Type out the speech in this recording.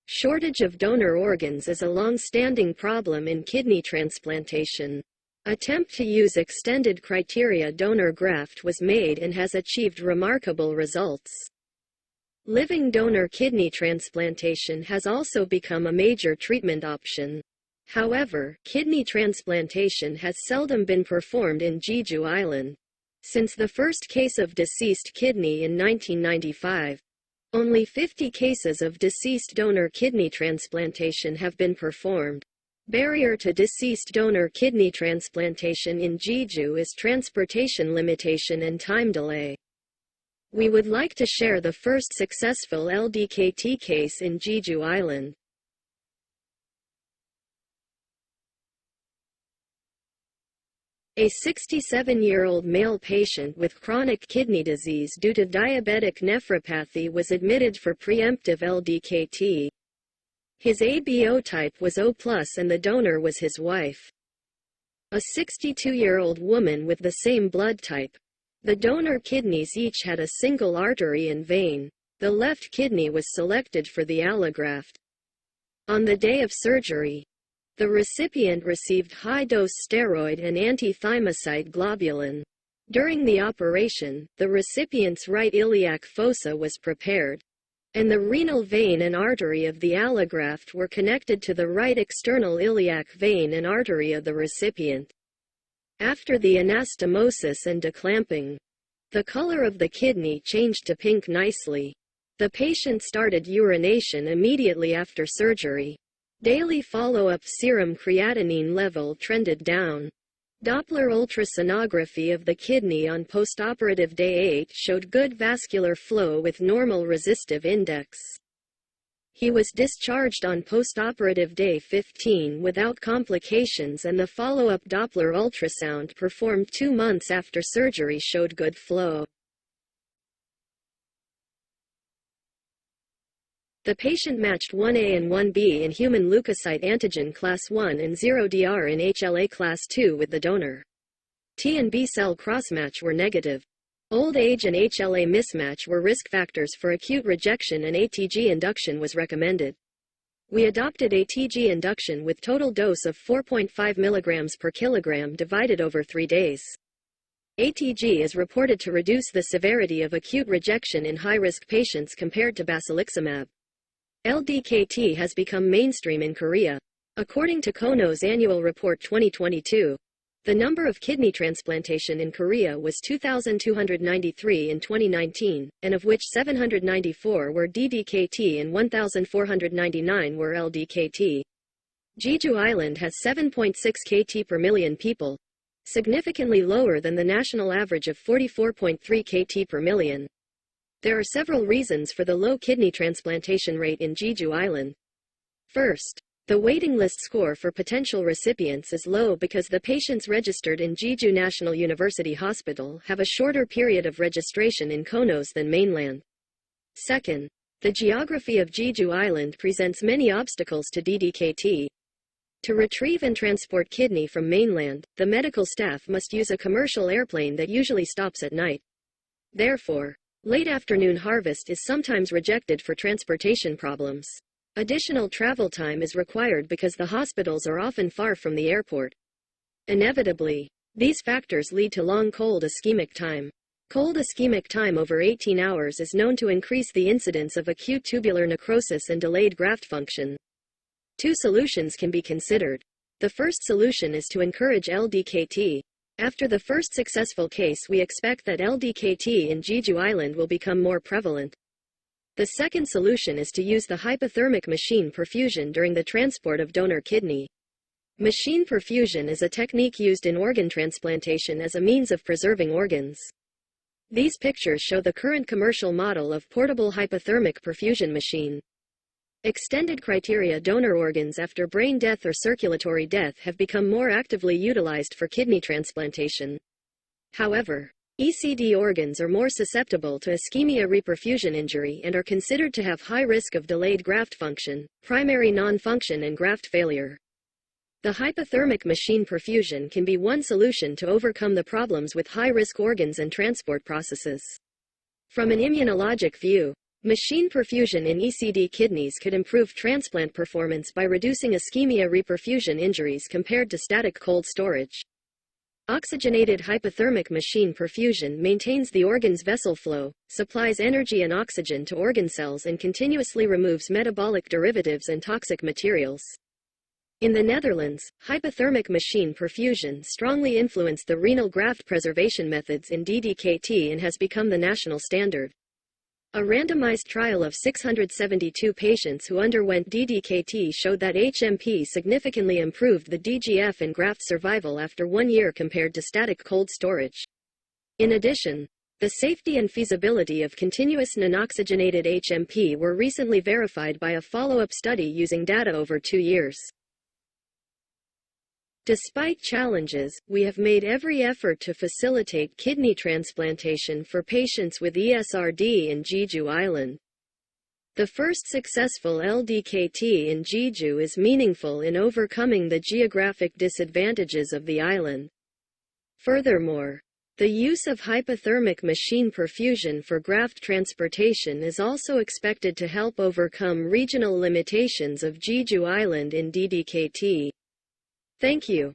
Shortage of donor organs is a long-standing problem in kidney transplantation. Attempt to use extended criteria donor graft was made and has achieved remarkable results. Living donor kidney transplantation has also become a major treatment option. However, kidney transplantation has seldom been performed in Jeju Island. Since the first case of deceased kidney in 1995, only 50 cases of deceased donor kidney transplantation have been performed. Barrier to deceased donor kidney transplantation in Jeju is transportation limitation and time delay. We would like to share the first successful LDKT case in Jeju Island. A 67-year-old male patient with chronic kidney disease due to diabetic nephropathy was admitted for preemptive LDKT. His ABO type was O+, and the donor was his wife. A 62-year-old woman with the same blood type. The donor kidneys each had a single artery and vein. The left kidney was selected for the allograft. On the day of surgery, the recipient received high-dose steroid and anti-thymocyte globulin. During the operation, the recipient's right iliac fossa was prepared, and the renal vein and artery of the allograft were connected to the right external iliac vein and artery of the recipient. After the anastomosis and declamping, the color of the kidney changed to pink nicely. The patient started urination immediately after surgery. Daily follow-up serum creatinine level trended down. Doppler ultrasonography of the kidney on postoperative day 8 showed good vascular flow with normal resistive index. He was discharged on postoperative day 15 without complications, and the follow-up Doppler ultrasound performed 2 months after surgery showed good flow. The patient matched 1A and 1B in human leukocyte antigen class 1 and 0DR in HLA class 2 with the donor. T and B cell crossmatch were negative. Old age and HLA mismatch were risk factors for acute rejection, and ATG induction was recommended. We adopted ATG induction with total dose of 4.5 mg per kilogram divided over 3 days. ATG is reported to reduce the severity of acute rejection in high-risk patients compared to basiliximab. LDKT has become mainstream in Korea. According to Kono's annual report 2022, the number of kidney transplantation in Korea was 2,293 in 2019, and of which 794 were DDKT and 1,499 were LDKT. Jeju Island has 7.6 KT per million people, significantly lower than the national average of 44.3 KT per million. There are several reasons for the low kidney transplantation rate in Jeju Island. First, the waiting list score for potential recipients is low because the patients registered in Jeju National University Hospital have a shorter period of registration in Konos than mainland. Second, the geography of Jeju Island presents many obstacles to DDKT. To retrieve and transport kidney from mainland, the medical staff must use a commercial airplane that usually stops at night. Therefore, late afternoon harvest is sometimes rejected for transportation problems. Additional travel time is required because the hospitals are often far from the airport. Inevitably, these factors lead to long cold ischemic time. Cold ischemic time over 18 hours is known to increase the incidence of acute tubular necrosis and delayed graft function. 2 solutions can be considered. The first solution is to encourage LDKT. After the first successful case, we expect that LDKT in Jeju Island will become more prevalent. The second solution is to use the hypothermic machine perfusion during the transport of donor kidney. Machine perfusion is a technique used in organ transplantation as a means of preserving organs. These pictures show the current commercial model of portable hypothermic perfusion machine. Extended criteria donor organs after brain death or circulatory death have become more actively utilized for kidney transplantation. However, ECD organs are more susceptible to ischemia reperfusion injury and are considered to have high risk of delayed graft function, primary non-function, and graft failure. The hypothermic machine perfusion can be one solution to overcome the problems with high-risk organs and transport processes. From an immunologic view, Machine perfusion in ECD kidneys could improve transplant performance by reducing ischemia reperfusion injuries compared to static cold storage. Oxygenated hypothermic machine perfusion maintains the organ's vessel flow, supplies energy and oxygen to organ cells, and continuously removes metabolic derivatives and toxic materials. In the Netherlands, hypothermic machine perfusion strongly influenced the renal graft preservation methods in DDKT and has become the national standard. A randomized trial of 672 patients who underwent DDKT showed that HMP significantly improved the DGF and graft survival after 1 year compared to static cold storage. In addition, the safety and feasibility of continuous non-oxygenated HMP were recently verified by a follow-up study using data over 2 years. Despite challenges, we have made every effort to facilitate kidney transplantation for patients with ESRD in Jeju Island. The first successful LDKT in Jeju is meaningful in overcoming the geographic disadvantages of the island. Furthermore, the use of hypothermic machine perfusion for graft transportation is also expected to help overcome regional limitations of Jeju Island in DDKT. Thank you.